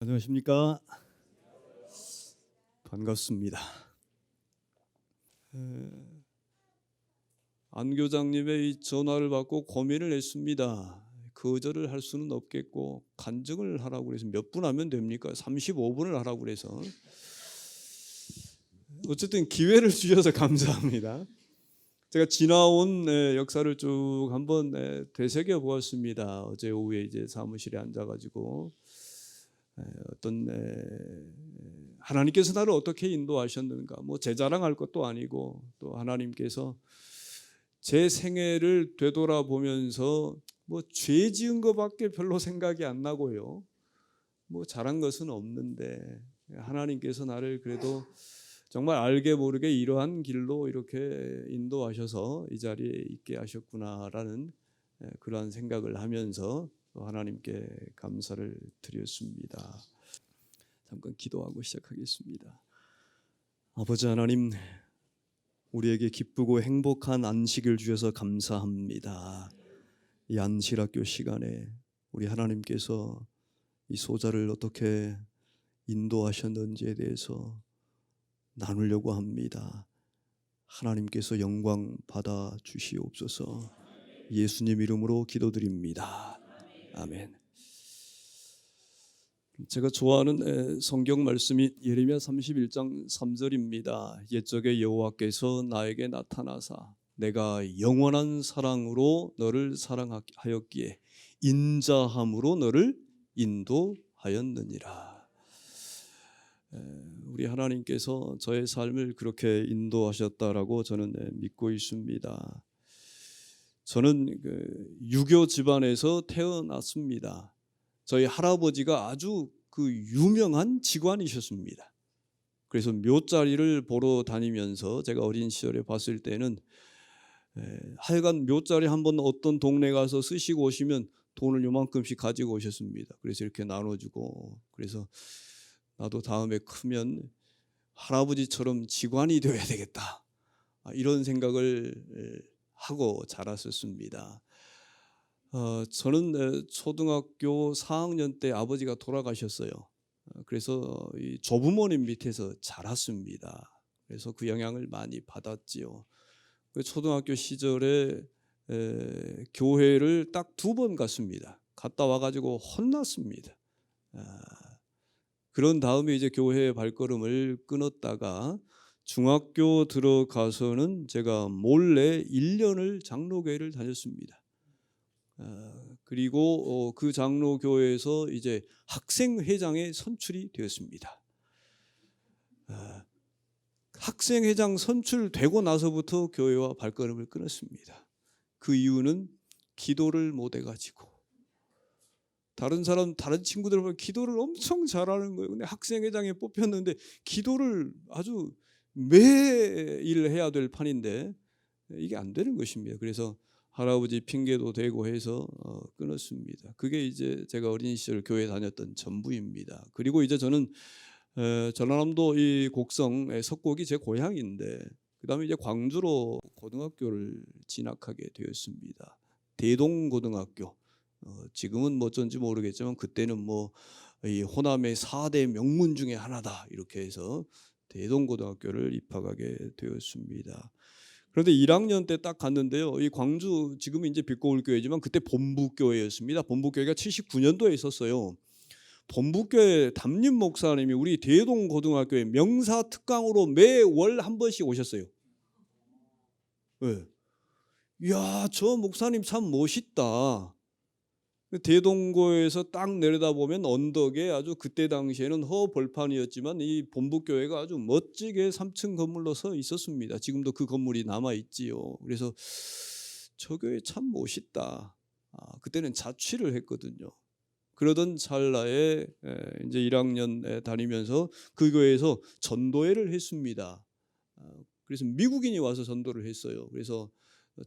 안녕하십니까? 반갑습니다. 안 교장님의 이 전화를 받고 고민을 했습니다. 거절을 할 수는 없겠고 간증을 하라고 그래서 몇 분 하면 됩니까? 35분을 하라고 그래서 어쨌든 기회를 주셔서 감사합니다. 제가 지나온 역사를 쭉 한번 되새겨 보았습니다. 어제 오후에 이제 사무실에 앉아가지고 어떤 하나님께서 나를 어떻게 인도하셨는가, 뭐 제 자랑할 것도 아니고 또 하나님께서 제 생애를 되돌아보면서 뭐 죄 지은 것밖에 별로 생각이 안 나고요. 뭐 잘한 것은 없는데 하나님께서 나를 그래도 정말 알게 모르게 이러한 길로 이렇게 인도하셔서 이 자리에 있게 하셨구나라는 그러한 생각을 하면서 하나님께 감사를 드렸습니다. 잠깐 기도하고 시작하겠습니다. 아버지 하나님, 우리에게 기쁘고 행복한 안식을 주셔서 감사합니다. 이 안식학교 시간에 우리 하나님께서 이 소자를 어떻게 인도하셨는지에 대해서 나누려고 합니다. 하나님께서 영광 받아 주시옵소서. 예수님 이름으로 기도드립니다. 아멘. 제가 좋아하는 성경 말씀이 예레미야 31장 3절입니다. 옛적에 여호와께서 나에게 나타나사 내가 영원한 사랑으로 너를 사랑하였기에 인자함으로 너를 인도하였느니라. 우리 하나님께서 저의 삶을 그렇게 인도하셨다라고 저는 믿고 있습니다. 저는 유교 집안에서 태어났습니다. 저희 할아버지가 아주 그 유명한 직관이셨습니다. 그래서 묘자리를 보러 다니면서 제가 어린 시절에 봤을 때는 하여간 묘자리 한번 어떤 동네 가서 쓰시고 오시면 돈을 요만큼씩 가지고 오셨습니다. 그래서 이렇게 나눠주고, 그래서 나도 다음에 크면 할아버지처럼 직관이 되어야 되겠다, 이런 생각을 하고 자랐었습니다. 저는 초등학교 4학년 때 아버지가 돌아가셨어요. 그래서 이 조부모님 밑에서 자랐습니다. 그래서 그 영향을 많이 받았지요. 초등학교 시절에 교회를 딱 2번 갔습니다. 갔다 와가지고 혼났습니다. 그런 다음에 이제 교회의 발걸음을 끊었다가 중학교 들어가서는 제가 몰래 1년을 장로교회를 다녔습니다. 그리고 그 장로교회에서 이제 학생회장에 선출이 되었습니다. 학생회장 선출되고 나서부터 교회와 발걸음을 끊었습니다. 그 이유는 기도를 못 해가지고. 다른 친구들 보면 기도를 엄청 잘하는 거예요. 근데 학생회장에 뽑혔는데 기도를 아주 매일 해야 될 판인데 이게 안 되는 것입니다. 그래서 할아버지 핑계도 대고 해서 끊었습니다. 그게 이제 제가 어린 시절 교회 다녔던 전부입니다. 그리고 이제 저는 전라남도 이 곡성 석곡이 제 고향인데, 그다음에 이제 광주로 고등학교를 진학하게 되었습니다. 대동고등학교. 지금은 뭐 어쩐지 모르겠지만 그때는 뭐 이 호남의 4대 명문 중에 하나다 이렇게 해서 대동고등학교를 입학하게 되었습니다. 그런데 1학년 때 딱 갔는데요. 이 광주 지금은 이제 빛거울교회지만 그때 본부교회였습니다. 본부교회가 79년도에 있었어요. 본부교회 담임 목사님이 우리 대동고등학교에 명사 특강으로 매월 한 번씩 오셨어요. 네. 이야, 저 목사님 참 멋있다. 대동고에서 딱 내려다보면 언덕에 아주 그때 당시에는 허벌판이었지만 이 본부교회가 아주 멋지게 3층 건물로 서 있었습니다. 지금도 그 건물이 남아있지요. 그래서 저 교회 참 멋있다. 그때는 자취를 했거든요. 그러던 찰나에 이제 1학년 다니면서 그 교회에서 전도회를 했습니다. 그래서 미국인이 와서 전도를 했어요. 그래서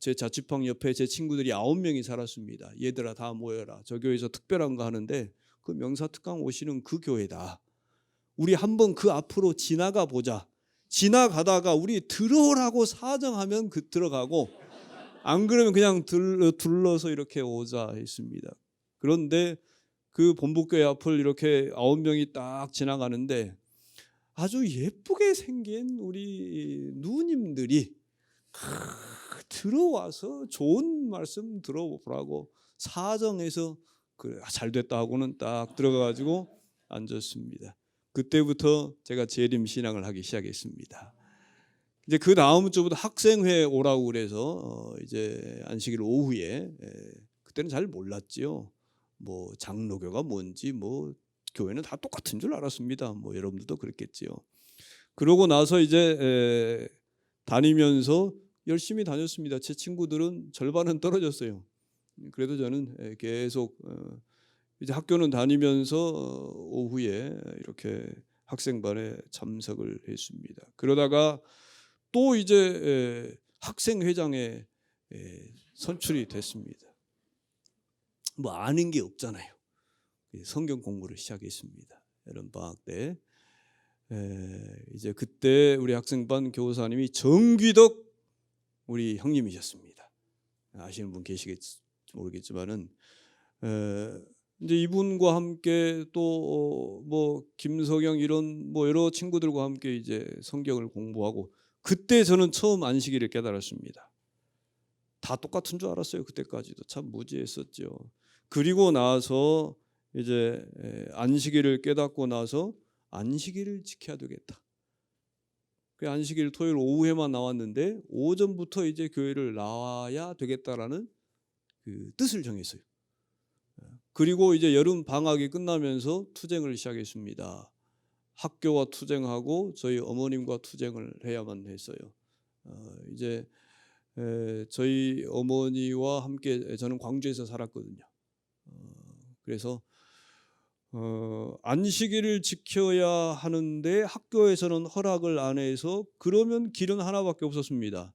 제 자취방 옆에 제 친구들이 9명이 살았습니다. 얘들아 다 모여라. 저 교회에서 특별한 거 하는데 그 명사특강 오시는 그 교회다. 우리 한번 그 앞으로 지나가 보자. 지나가다가 우리 들어오라고 사정하면 들어가고 안 그러면 그냥 둘러서 이렇게 오자 했습니다. 그런데 그 본부교회 앞을 이렇게 9명이 딱 지나가는데 아주 예쁘게 생긴 우리 누님들이 들어와서 좋은 말씀 들어보라고 사정해서 그래 잘 됐다 하고는 딱 들어가가지고 앉았습니다. 그때부터 제가 재림 신앙을 하기 시작했습니다. 이제 그 다음 주부터 학생회 오라고 그래서 이제 안식일 오후에 그때는 잘 몰랐지요. 뭐 장로교가 뭔지 뭐 교회는 다 똑같은 줄 알았습니다. 뭐 여러분들도 그랬겠지요. 그러고 나서 이제 다니면서 열심히 다녔습니다. 제 친구들은 절반은 떨어졌어요. 그래도 저는 계속 이제 학교는 다니면서 오후에 이렇게 학생반에 참석을 했습니다. 그러다가 또 이제 학생회장에 선출이 됐습니다. 뭐 아는 게 없잖아요. 성경 공부를 시작했습니다. 여름 방학 때 이제 그때 우리 학생반 교사님이 정귀덕 우리 형님이셨습니다. 아시는 분 계시겠지 모르겠지만은 이제 이분과 함께 또 뭐 김석영 이런 뭐 여러 친구들과 함께 이제 성경을 공부하고 그때 저는 처음 안식일을 깨달았습니다. 다 똑같은 줄 알았어요. 그때까지도 참 무지했었죠. 그리고 나서 이제 안식일을 깨닫고 나서 안식일을 지켜야 되겠다. 그 안식일 토요일 오후에만 나왔는데 오전부터 이제 교회를 나와야 되겠다라는 그 뜻을 정했어요. 그리고 이제 여름 방학이 끝나면서 투쟁을 시작했습니다. 학교와 투쟁하고 저희 어머님과 투쟁을 해야만 했어요. 이제 저희 어머니와 함께 저는 광주에서 살았거든요. 그래서 안식일을 지켜야 하는데 학교에서는 허락을 안 해서 그러면 길은 하나밖에 없었습니다.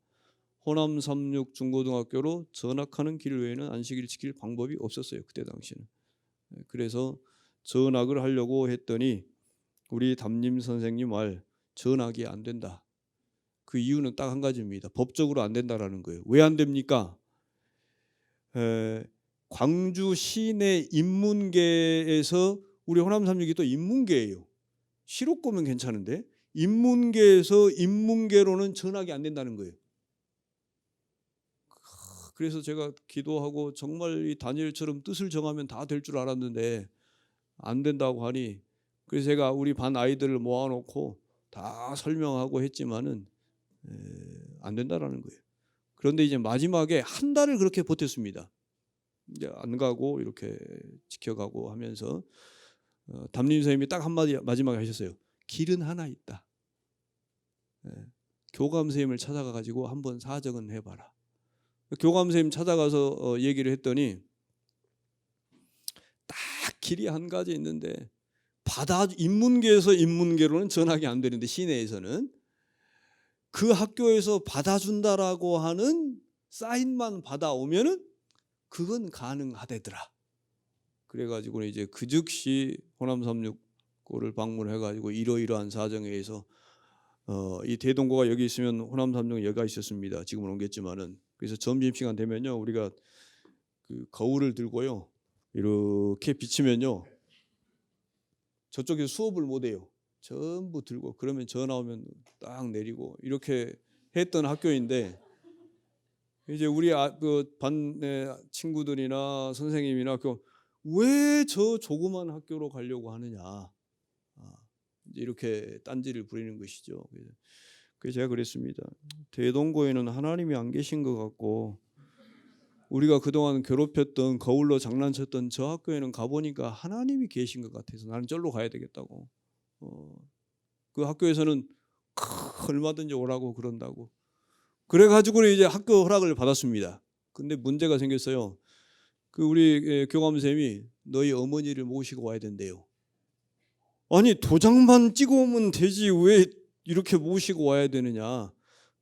호남 36 중고등학교로 전학하는 길 외에는 안식일을 지킬 방법이 없었어요. 그때 당시는. 그래서 전학을 하려고 했더니 우리 담임 선생님 말 전학이 안 된다. 그 이유는 딱 한 가지입니다. 법적으로 안 된다라는 거예요. 왜 안 됩니까? 광주 시내 인문계에서 우리 호남 36이 또 인문계예요. 시록고면 괜찮은데 인문계에서 인문계로는 전학이 안 된다는 거예요. 그래서 제가 기도하고 정말 이 다니엘처럼 뜻을 정하면 다 될 줄 알았는데 안 된다고 하니 그래서 제가 우리 반 아이들을 모아놓고 다 설명하고 했지만은 안 된다라는 거예요. 그런데 이제 마지막에 한 달을 그렇게 버텼습니다. 이제 안 가고 이렇게 지켜가고 하면서 담임 선생님이 딱 한마디 마지막에 하셨어요. 길은 하나 있다. 교감 선생님을 찾아가 가지고 한번 사정은 해봐라. 교감 선생님 찾아가서 얘기를 했더니 딱 길이 한 가지 있는데 인문계에서 인문계로는 전학이 안 되는데 시내에서는 그 학교에서 받아준다라고 하는 사인만 받아오면은 그건 가능하대더라. 그래가지고 이제 그 즉시 호남 36고를 방문해가지고 이러이러한 사정에 의해서 이 대동고가 여기 있으면 호남 36 여기가 있었습니다. 지금은 옮겼지만은 그래서 점심시간 되면요 우리가 그 거울을 들고요 이렇게 비치면요 저쪽에서 수업을 못해요. 전부 들고 그러면 전화 오면 딱 내리고 이렇게 했던 학교인데 이제 우리 그 반의 친구들이나 선생님이나 왜 저 조그만 학교로 가려고 하느냐 이렇게 딴지를 부리는 것이죠. 그래서 제가 그랬습니다. 대동고에는 하나님이 안 계신 것 같고 우리가 그동안 괴롭혔던 거울로 장난쳤던 저 학교에는 가보니까 하나님이 계신 것 같아서 나는 절로 가야 되겠다고. 그 학교에서는 얼마든지 오라고 그런다고. 그래가지고 이제 학교 허락을 받았습니다. 근데 문제가 생겼어요. 그 우리 교감 선생님이 너희 어머니를 모시고 와야 된대요. 아니 도장만 찍어오면 되지 왜 이렇게 모시고 와야 되느냐.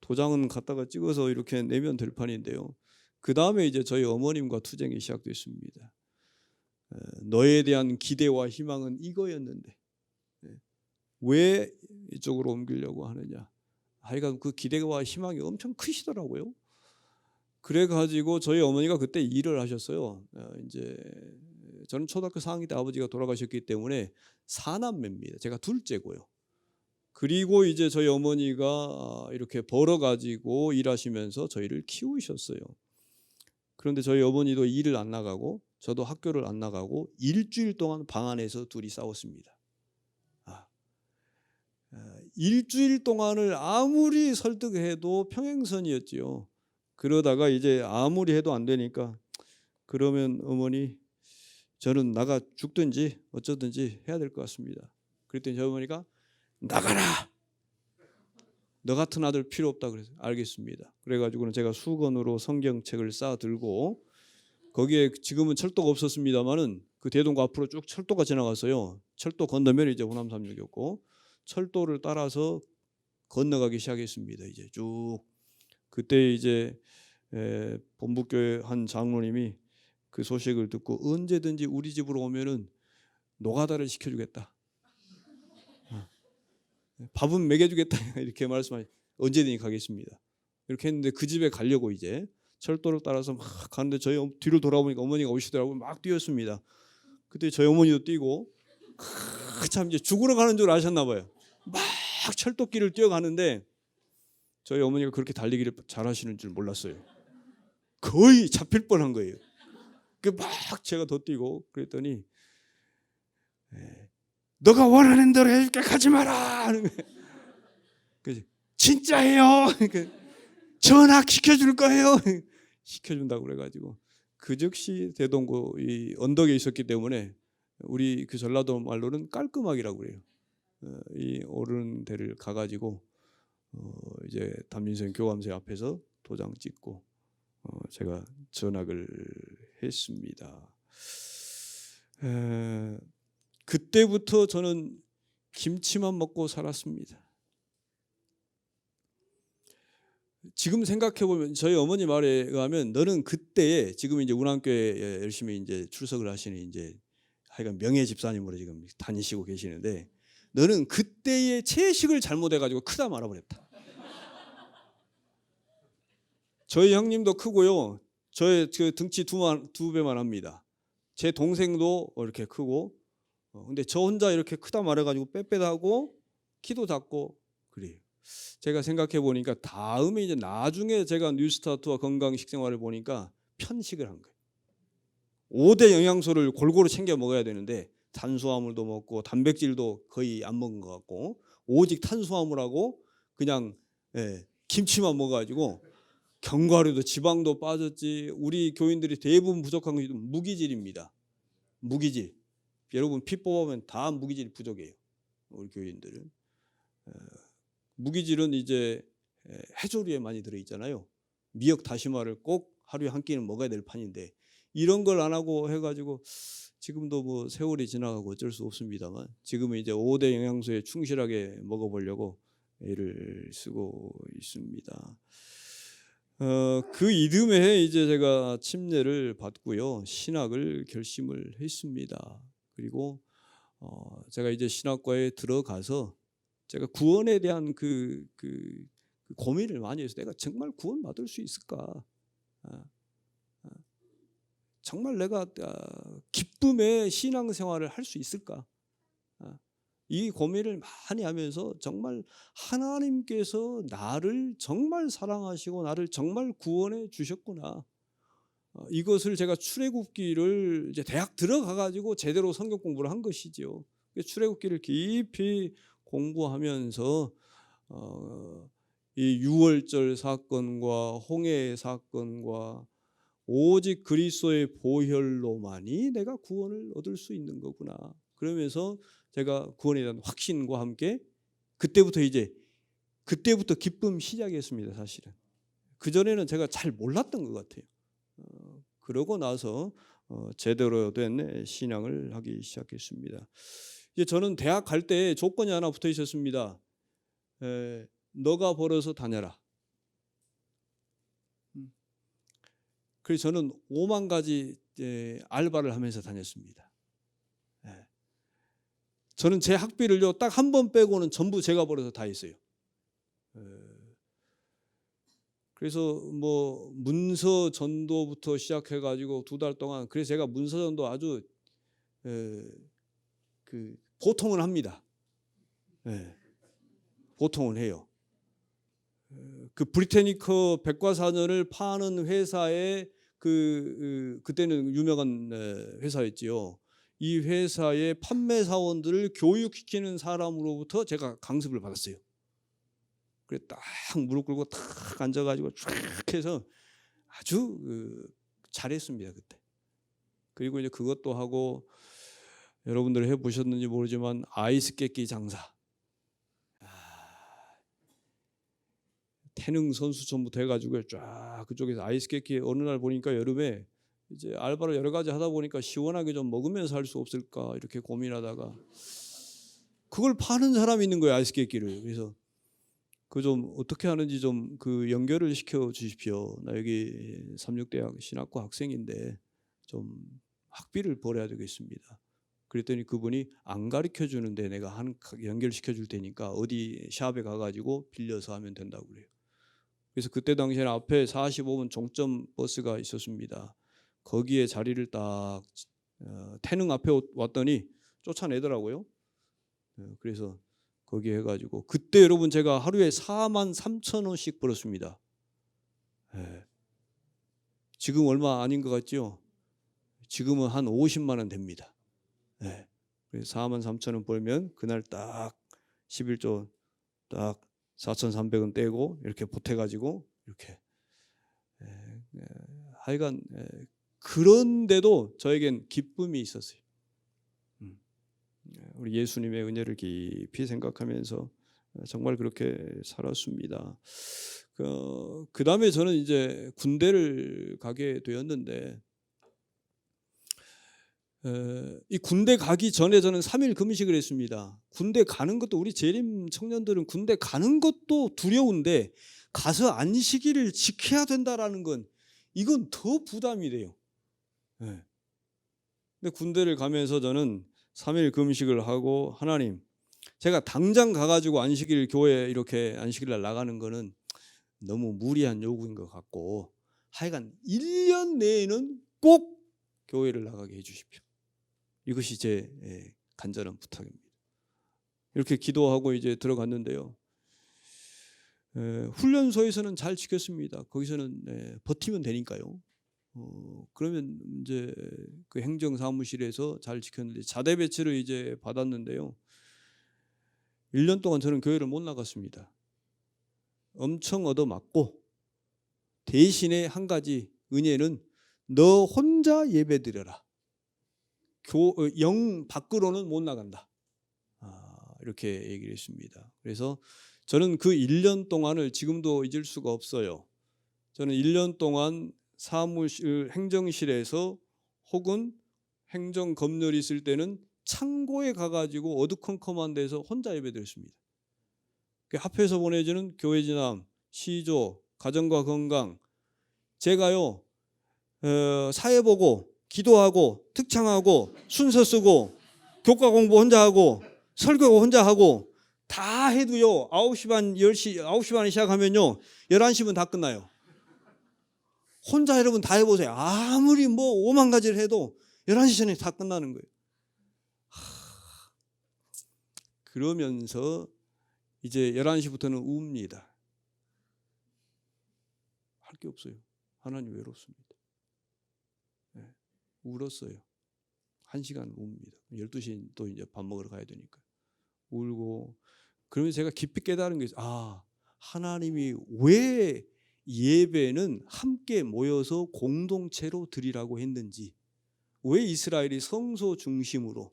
도장은 갖다가 찍어서 이렇게 내면 될 판인데요. 그 다음에 이제 저희 어머님과 투쟁이 시작됐습니다. 너에 대한 기대와 희망은 이거였는데 왜 이쪽으로 옮기려고 하느냐. 하여간 그 기대와 희망이 엄청 크시더라고요. 그래가지고 저희 어머니가 그때 일을 하셨어요. 이제 저는 초등학교 4학년 때 아버지가 돌아가셨기 때문에 4남매입니다. 제가 둘째고요. 그리고 이제 저희 어머니가 이렇게 벌어가지고 일하시면서 저희를 키우셨어요. 그런데 저희 어머니도 일을 안 나가고 저도 학교를 안 나가고 일주일 동안 방 안에서 둘이 싸웠습니다. 일주일 동안을 아무리 설득해도 평행선이었지요. 그러다가 이제 아무리 해도 안 되니까 그러면 어머니 저는 나가 죽든지 어쩌든지 해야 될 것 같습니다. 그랬더니 저희 어머니가 나가라. 너 같은 아들 필요 없다 그래서 알겠습니다. 그래가지고는 제가 수건으로 성경책을 싸 들고 거기에 지금은 철도가 없었습니다만은 그 대동고 앞으로 쭉 철도가 지나갔어요. 철도 건너면 이제 호남 삼육이었고 철도를 따라서 건너가기 시작했습니다. 이제 쭉 그때 이제 본부교회 한 장로님이 그 소식을 듣고 언제든지 우리 집으로 오면은 노가다를 시켜주겠다. 밥은 먹여주겠다 이렇게 말씀하시. 언제든지 가겠습니다. 이렇게 했는데 그 집에 가려고 이제 철도를 따라서 막 가는데 저희 뒤로 돌아보니까 어머니가 오시더라고요. 막 뛰었습니다. 그때 저희 어머니도 뛰고 참 이제 죽으러 가는 줄 아셨나 봐요. 막 철도길을 뛰어가는데 저희 어머니가 그렇게 달리기를 잘하시는 줄 몰랐어요. 거의 잡힐 뻔한 거예요. 막 제가 더 뛰고 그랬더니 너가 원하는 대로 해줄게 가지 마라. 그래서 진짜예요. 전화 시켜줄 거예요. 시켜준다고 그래가지고 그 즉시 대동고 이 언덕에 있었기 때문에 우리 그 전라도 말로는 깔끔하기라고 그래요. 이 어른들을 가가지고 이제 담임선 교감생 앞에서 도장 찍고 제가 전학을 했습니다. 그때부터 저는 김치만 먹고 살았습니다. 지금 생각해 보면 저희 어머니 말에 의하면 너는 그때에 지금 이제 운암교회 열심히 이제 출석을 하시는 이제 하여간 명예 집사님으로 지금 다니시고 계시는데 너는 그때의 채식을 잘못해 가지고 크다 말아버렸다. 저희 형님도 크고요. 저의 등치 두 배만 합니다. 제 동생도 이렇게 크고 근데 저 혼자 이렇게 크다 말해가지고 빽빽하고 키도 작고 그래요. 제가 생각해 보니까 다음에 이제 나중에 제가 뉴스타트와 건강 식생활을 보니까 편식을 한 거예요. 5대 영양소를 골고루 챙겨 먹어야 되는데 탄수화물도 먹고 단백질도 거의 안 먹은 것 같고 오직 탄수화물하고 그냥 김치만 먹어가지고 견과류도 지방도 빠졌지. 우리 교인들이 대부분 부족한 게 무기질입니다. 무기질. 여러분 피 뽑아보면 다 무기질 부족해요. 우리 교인들은. 무기질은 이제 해조류에 많이 들어있잖아요. 미역 다시마를 꼭 하루에 한 끼는 먹어야 될 판인데 이런 걸 안 하고 해가지고 지금도 뭐 세월이 지나가고 어쩔 수 없습니다만 지금은 이제 5대 영양소에 충실하게 먹어보려고 애를 쓰고 있습니다. 그 이듬해 이제 제가 침례를 받고요. 신학을 결심을 했습니다. 그리고 제가 이제 신학과에 들어가서 제가 구원에 대한 그 고민을 많이 해서 내가 정말 구원 받을 수 있을까? 정말 내가 기쁨의 신앙생활을 할 수 있을까? 이 고민을 많이 하면서 정말 하나님께서 나를 정말 사랑하시고 나를 정말 구원해 주셨구나. 이것을 제가 출애굽기를 이제 대학 들어가 가지고 제대로 성경 공부를 한 것이죠. 출애굽기를 깊이 공부하면서 이 유월절 사건과 홍해 사건과 오직 그리스도의 보혈로만이 내가 구원을 얻을 수 있는 거구나. 그러면서 제가 구원에 대한 확신과 함께 그때부터 기쁨 시작이었습니다. 사실은 그 전에는 제가 잘 몰랐던 것 같아요. 그러고 나서 제대로 된 신앙을 하기 시작했습니다. 이제 저는 대학 갈 때 조건이 하나 붙어 있었습니다. 너가 벌어서 다녀라. 그래서 저는 5만 가지 알바를 하면서 다녔습니다. 저는 제 학비를요 딱 한 번 빼고는 전부 제가 벌어서 다 했어요. 그래서 뭐 문서 전도부터 시작해가지고 2달 동안 그래서 제가 문서 전도 아주 그 보통은 합니다. 보통은 해요. 그 브리테니커 백과사전을 파는 회사에 그때는 유명한 회사였지요. 이 회사의 판매 사원들을 교육시키는 사람으로부터 제가 강습을 받았어요. 그래 딱 무릎 꿇고 딱 앉아가지고 쫙 해서 아주 잘했습니다 그때. 그리고 이제 그것도 하고 여러분들 해보셨는지 모르지만 아이스 깨끼 장사. 태능 선수촌부터 해가지고 쫙 그쪽에서 아이스 깨끼 어느 날 보니까 여름에 이제 알바를 여러 가지 하다 보니까 시원하게 좀 먹으면서 할 수 없을까 이렇게 고민하다가 그걸 파는 사람이 있는 거예요 아이스 깨끼를. 그래서 그 좀 어떻게 하는지 좀 그 연결을 시켜 주십시오. 나 여기 삼육대학 신학과 학생인데 좀 학비를 벌어야 되겠습니다. 그랬더니 그분이 안 가르쳐 주는데 내가 연결시켜 줄 테니까 어디 샵에 가가지고 빌려서 하면 된다고 그래요. 그래서 그때 당시에는 앞에 45분 종점 버스가 있었습니다. 거기에 자리를 딱 태능 앞에 왔더니 쫓아내더라고요. 그래서 거기 해가지고 그때 여러분 제가 하루에 43,000원씩 벌었습니다. 지금 얼마 아닌 것 같죠? 지금은 한 50만 원 됩니다. 그래서 43,000원 벌면 그날 딱 11조 딱 4,300원 떼고 이렇게 보태가지고 이렇게 하여간 그런데도 저에겐 기쁨이 있었어요. 우리 예수님의 은혜를 깊이 생각하면서 정말 그렇게 살았습니다. 그 다음에 저는 이제 군대를 가게 되었는데 이 군대 가기 전에 저는 3일 금식을 했습니다. 군대 가는 것도 우리 재림 청년들은 군대 가는 것도 두려운데 가서 안식일을 지켜야 된다라는 건 이건 더 부담이 돼요. 근데 군대를 가면서 저는 3일 금식을 하고 하나님 제가 당장 가가지고 안식일 교회 이렇게 안식일날 나가는 거는 너무 무리한 요구인 것 같고 하여간 1년 내에는 꼭 교회를 나가게 해주십시오. 이것이 제 간절한 부탁입니다. 이렇게 기도하고 이제 들어갔는데요. 훈련소에서는 잘 지켰습니다. 거기서는 버티면 되니까요. 그러면 이제 그 행정사무실에서 잘 지켰는데 자대 배치를 이제 받았는데요. 1년 동안 저는 교회를 못 나갔습니다. 엄청 얻어맞고 대신에 한 가지 은혜는 너 혼자 예배드려라. 영 밖으로는 못 나간다. 이렇게 얘기를 했습니다. 그래서 저는 그 1년 동안을 지금도 잊을 수가 없어요. 저는 1년 동안 사무실 행정실에서 혹은 행정검열이 있을 때는 창고에 가가지고 어두컴컴한 데서 혼자 예배드렸습니다. 합해서 보내주는 교회진함, 시조, 가정과 건강 제가요 사회 보고 기도하고 특창하고 순서 쓰고 교과 공부 혼자 하고 설교 혼자 하고 다 해도요 9시 반 10시 9시 반에 시작하면요 11시면 다 끝나요. 혼자 여러분 다 해보세요. 아무리 뭐 5만 가지를 해도 11시 전에 다 끝나는 거예요. 그러면서 이제 11시부터는 웁니다. 할 게 없어요. 하나님 외롭습니다. 울었어요. 1시간 웁니다. 12시에 또 이제 밥 먹으러 가야 되니까. 울고 그러면서 제가 깊이 깨달은 게 있어요. 하나님이 왜 예배는 함께 모여서 공동체로 드리라고 했는지, 왜 이스라엘이 성소 중심으로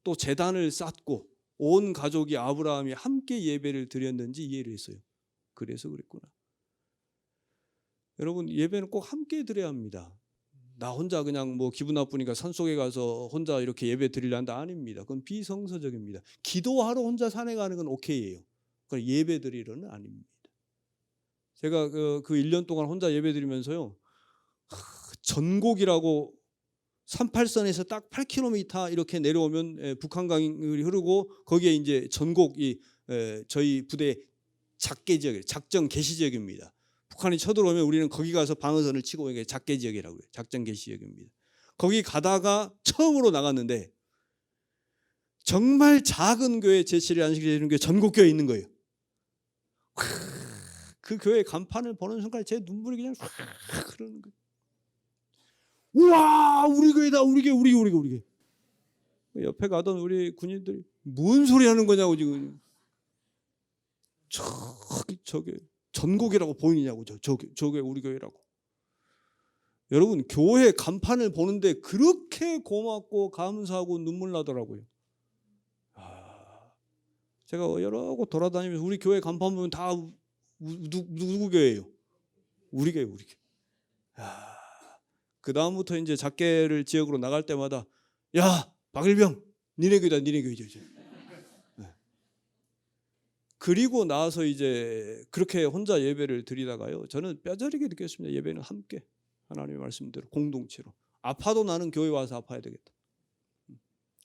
또 제단을 쌓고 온 가족이 아브라함이 함께 예배를 드렸는지 이해를 했어요. 그래서 그랬구나. 여러분 예배는 꼭 함께 드려야 합니다. 나 혼자 그냥 뭐 기분 나쁘니까 산속에 가서 혼자 이렇게 예배 드리려 한다 아닙니다. 그건 비성서적입니다. 기도하러 혼자 산에 가는 건 오케이예요. 그건 예배 드리러는 아닙니다. 제가 그 1년 동안 혼자 예배 드리면서요. 전곡이라고 38선에서 딱 8km 이렇게 내려오면 북한강이 흐르고 거기에 이제 전곡이 저희 부대 작계 지역이에요. 작전 개시 지역입니다. 북한이 쳐들어오면 우리는 거기 가서 방어선을 치고 이게 작계 지역이라고 해요. 작전 개시 지역입니다. 거기 가다가 처음으로 나갔는데 정말 작은 교회 제7일 안식일 이런 게 전국 교회에 있는 거예요. 그 교회 간판을 보는 순간 제 눈물이 그냥 흐르는 거예요. 우와, 우리 교회다, 우리 교회. 옆에 가던 우리 군인들이 뭔 소리 하는 거냐고 지금. 저게 전국이라고 보이냐고. 저게 우리 교회라고. 여러분, 교회 간판을 보는데 그렇게 고맙고 감사하고 눈물 나더라고요. 제가 여러 곳 돌아다니면서 우리 교회 간판 보면 다 누구 교회예요? 우리 교회. 그 다음부터 이제 작계를 지역으로 나갈 때마다 야, 박일병, 니네 교회다, 니네 교회죠. 그리고 나서 이제 그렇게 혼자 예배를 드리다가요, 저는 뼈저리게 느꼈습니다. 예배는 함께 하나님의 말씀대로 공동체로. 아파도 나는 교회 와서 아파야 되겠다.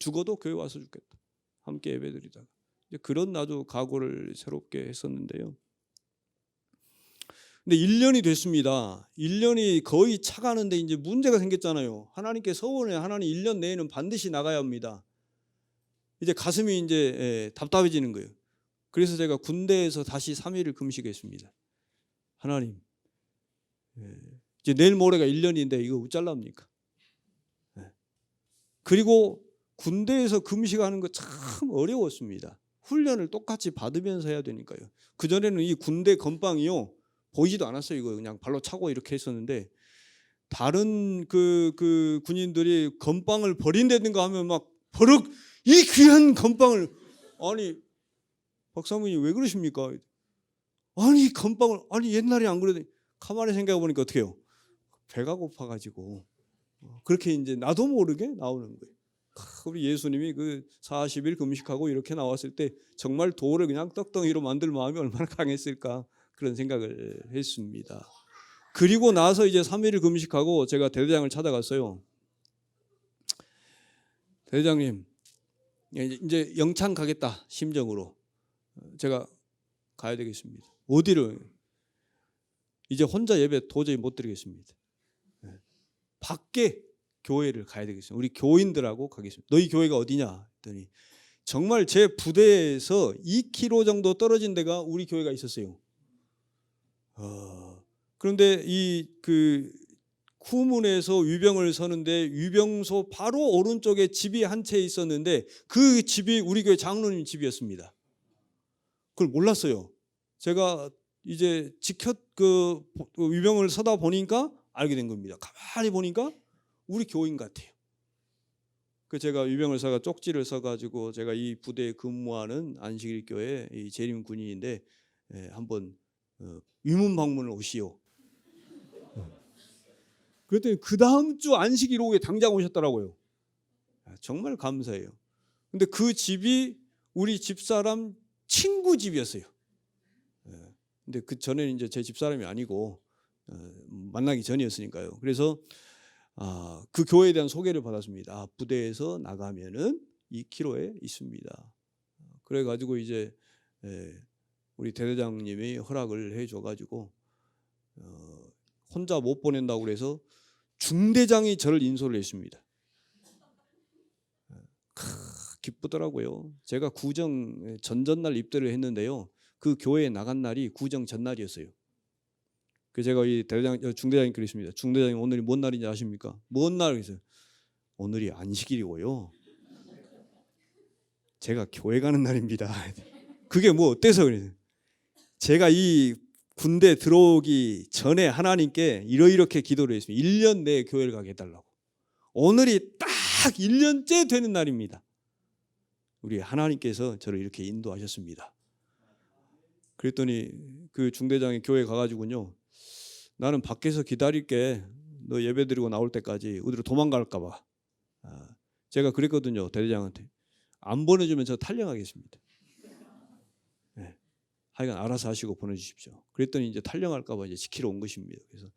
죽어도 교회 와서 죽겠다. 함께 예배 드리다가 그런 나도 각오를 새롭게 했었는데요. 근데 1년이 됐습니다. 1년이 거의 차가는데 이제 문제가 생겼잖아요. 하나님께 서원해. 하나님 1년 내에는 반드시 나가야 합니다. 이제 가슴이 이제 답답해지는 거예요. 그래서 제가 군대에서 다시 3일을 금식했습니다. 하나님, 이제 내일 모레가 1년인데 이거 어쩌랍니까? 그리고 군대에서 금식하는 거 참 어려웠습니다. 훈련을 똑같이 받으면서 해야 되니까요. 그전에는 이 군대 건빵이요, 보이지도 않았어요. 이거 그냥 발로 차고 이렇게 했었는데, 다른 그 군인들이 건빵을 버린다든가 하면 막 버럭, 이 귀한 건빵을, 아니 박사모님 왜 그러십니까? 아니 건빵을, 아니 옛날에 안 그러더니. 가만히 생각해 보니까 어떻게 해요? 배가 고파가지고 그렇게 이제 나도 모르게 나오는 거예요. 우리 예수님이 그 40일 금식하고 이렇게 나왔을 때 정말 돌을 그냥 떡덩이로 만들 마음이 얼마나 강했을까, 그런 생각을 했습니다. 그리고 나서 이제 3일을 금식하고 제가 대대장을 찾아갔어요. 대대장님, 이제 영창 가겠다 심정으로 제가 가야 되겠습니다. 어디를? 이제 혼자 예배 도저히 못 드리겠습니다. 밖에 교회를 가야 되겠습니다. 우리 교인들하고 가겠습니다. 너희 교회가 어디냐 했더니 정말 제 부대에서 2km 정도 떨어진 데가 우리 교회가 있었어요. 그런데 이 그 후문에서 위병을 서는데 위병소 바로 오른쪽에 집이 한 채 있었는데 그 집이 우리 교회 장로님 집이었습니다. 그걸 몰랐어요. 제가 이제 그 위병을 서다 보니까 알게 된 겁니다. 가만히 보니까 우리 교인 같아요. 그 제가 위병을 서가 쪽지를 써가지고 제가 이 부대에 근무하는 안식일 교회 이 재림 군인인데 한번 위문 방문을 오시오. 그랬더니 그 다음 주 안식일 오후에 당장 오셨더라고요. 정말 감사해요. 근데 그 집이 우리 집사람 친구 집이었어요. 근데 그 전에는 이제 제 집사람이 아니고 만나기 전이었으니까요. 그래서 그 교회에 대한 소개를 받았습니다. 부대에서 나가면은 2km에 있습니다. 그래가지고 이제 우리 대대장님이 허락을 해줘가지고 혼자 못 보낸다고 그래서 중대장이 저를 인솔을 했습니다. 기쁘더라고요. 제가 구정 전날 입대를 했는데요. 그 교회에 나간 날이 구정 전날이었어요. 그 제가 이 중대장님 그랬습니다. 중대장님, 오늘이 뭔 날인지 아십니까? 뭔 날? 그래서 오늘이 안식일이고요. 제가 교회 가는 날입니다. 그게 뭐 어때서 그래요? 제가 이 군대 들어오기 전에 하나님께 이렇게 기도를 했습니다. 1년 내에 교회를 가게 해달라고. 오늘이 딱 1년째 되는 날입니다. 우리 하나님께서 저를 이렇게 인도하셨습니다. 그랬더니 그 중대장이 교회 가가지고요, 나는 밖에서 기다릴게. 너 예배 드리고 나올 때까지 어디로 도망갈까 봐. 제가 그랬거든요. 대대장한테. 안 보내주면 저 탈영하겠습니다. 네. 하여간 알아서 하시고 보내주십시오. 그랬더니 이제 탈영할까 봐 이제 지키러 온 것입니다. 그래서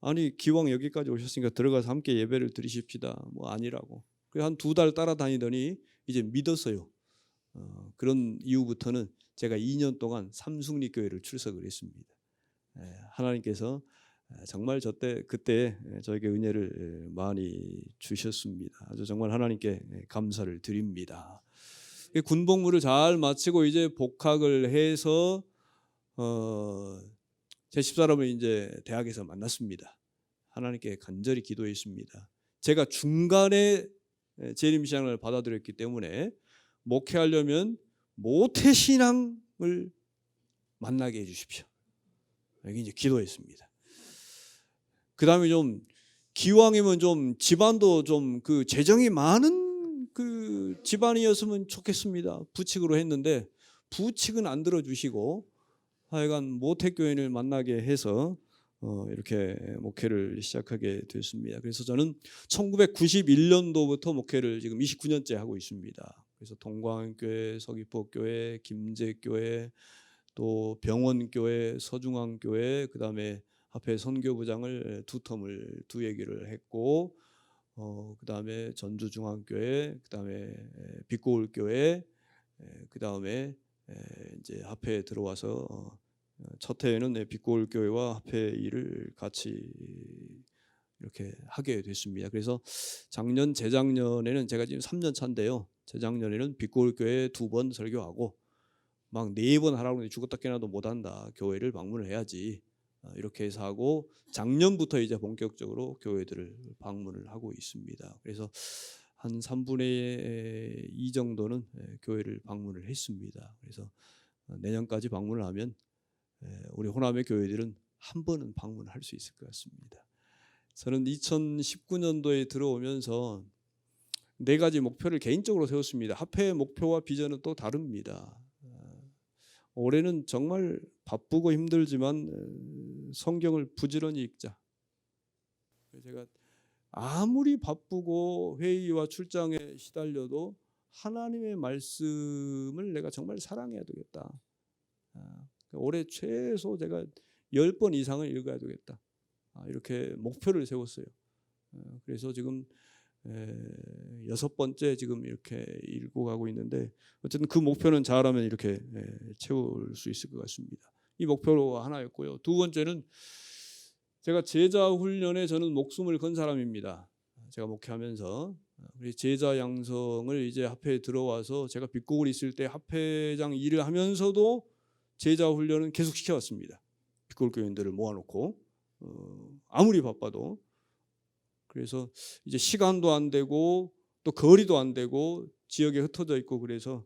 아니 기왕 여기까지 오셨으니까 들어가서 함께 예배를 드리십시다. 뭐 아니라고. 그래서 한 2달 따라다니더니 이제 믿었어요. 그런 이후부터는 제가 2년 동안 삼숭리교회를 출석을 했습니다. 하나님께서 정말 그때 저에게 은혜를 많이 주셨습니다. 아주 정말 하나님께 감사를 드립니다. 군복무를 잘 마치고 이제 복학을 해서 제 집사람을 이제 대학에서 만났습니다. 하나님께 간절히 기도했습니다. 제가 중간에 재림신앙을 받아들였기 때문에 목회하려면 모태신앙을 만나게 해주십시오. 여기 이제 기도했습니다. 그 다음에 좀 기왕이면 좀 집안도 좀 그 재정이 많은 그 집안이었으면 좋겠습니다. 부칙으로 했는데 부칙은 안 들어주시고 하여간 모태교인을 만나게 해서 이렇게 목회를 시작하게 됐습니다. 그래서 저는 1991년도부터 목회를 지금 29년째 하고 있습니다. 그래서 동광교회, 서귀포교회, 김제교회, 또 병원교회, 서중앙교회, 그 다음에 앞에 선교부장을 두 얘기를 했고, 그 다음에 전주중앙교회, 그 다음에 빛고울교회, 그 다음에 이제 합회에 들어와서 첫 해에는 빛고울교회와 합회 일을 같이 이렇게 하게 됐습니다. 그래서 작년, 재작년에는 제가 지금 3년 차인데요. 재작년에는 빛고울교회 2번 설교하고 막 4번 하라고 하는데 죽었다 깨나도 못한다. 교회를 방문을 해야지. 이렇게 해서 하고 작년부터 이제 본격적으로 교회들을 방문을 하고 있습니다. 그래서 한 3분의 2 정도는 교회를 방문을 했습니다. 그래서 내년까지 방문을 하면 우리 호남의 교회들은 한 번은 방문할 수 있을 것 같습니다. 저는 2019년도에 들어오면서 4가지 목표를 개인적으로 세웠습니다. 합회의 목표와 비전은 또 다릅니다. 올해는 정말 바쁘고 힘들지만 성경을 부지런히 읽자. 제가 아무리 바쁘고 회의와 출장에 시달려도 하나님의 말씀을 내가 정말 사랑해야 되겠다. 올해 최소 제가 10번 이상을 읽어야 되겠다. 이렇게 목표를 세웠어요. 그래서 지금 6번째 지금 이렇게 읽고 가고 있는데 어쨌든 그 목표는 잘하면 이렇게 채울 수 있을 것 같습니다. 이 목표로 하나였고요. 2번째는 제가 제자 훈련에 저는 목숨을 건 사람입니다. 제가 목회하면서 제자 양성을 이제 합회에 들어와서 제가 빛고울에 있을 때 합회장 일을 하면서도 제자 훈련은 계속 시켜왔습니다. 빛고울 교인들을 모아놓고 아무리 바빠도. 그래서 이제 시간도 안 되고 또 거리도 안 되고 지역에 흩어져 있고 그래서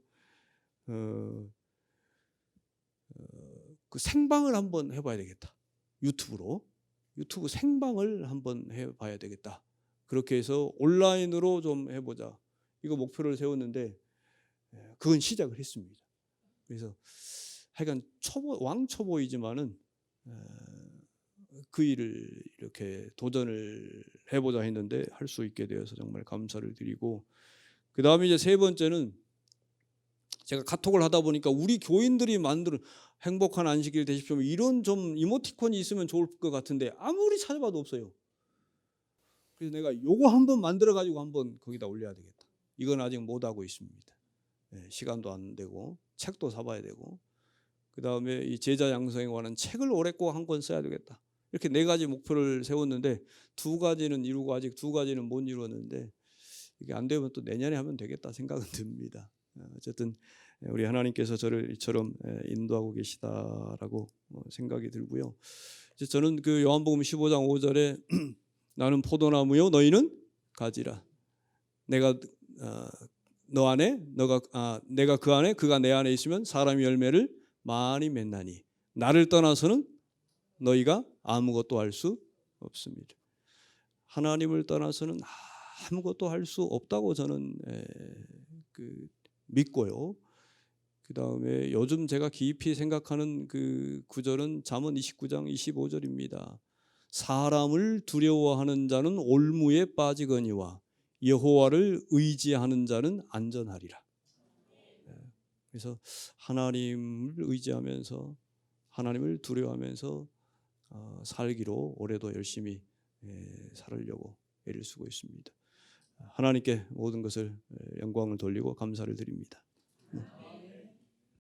그 생방을 한번 해봐야 되겠다. 유튜브 생방을 한번 해봐야 되겠다. 그렇게 해서 온라인으로 좀 해보자. 이거 목표를 세웠는데 그건 시작을 했습니다. 그래서 하여간 왕초보이지만은 그 일을 이렇게 도전을 해보자 했는데 할 수 있게 되어서 정말 감사를 드리고, 그 다음에 이제 3번째는 제가 카톡을 하다 보니까 우리 교인들이 만드는 행복한 안식일 되십시오 이런 좀 이모티콘이 있으면 좋을 것 같은데 아무리 찾아봐도 없어요. 그래서 내가 요거 한번 만들어 가지고 한번 거기다 올려야 되겠다. 이건 아직 못하고 있습니다. 시간도 안 되고 책도 사봐야 되고, 그 다음에 이 제자 양성에 관한 책을 올해 꼭 한 권 써야 되겠다. 이렇게 4가지 목표를 세웠는데 2가지는 이루고 아직 2가지는 못 이루었는데 이게 안 되면 또 내년에 하면 되겠다 생각은 듭니다. 어쨌든 우리 하나님께서 저를 이처럼 인도하고 계시다라고 생각이 들고요. 이제 저는 그 요한복음 15장 5절에 나는 포도나무요 너희는 가지라. 내가 너 안에 내가 그 안에 그가 내 안에 있으면 사람이 열매를 많이 맺나니 나를 떠나서는 너희가 아무것도 할 수 없습니다. 하나님을 떠나서는 아무것도 할 수 없다고 저는 믿고요. 그 다음에 요즘 제가 깊이 생각하는 그 구절은 잠언 29장 25절입니다. 사람을 두려워하는 자는 올무에 빠지거니와 여호와를 의지하는 자는 안전하리라. 그래서 하나님을 의지하면서 하나님을 두려워하면서 살기로 올해도 열심히 살으려고 애를 쓰고 있습니다. 하나님께 모든 것을 영광을 돌리고 감사를 드립니다.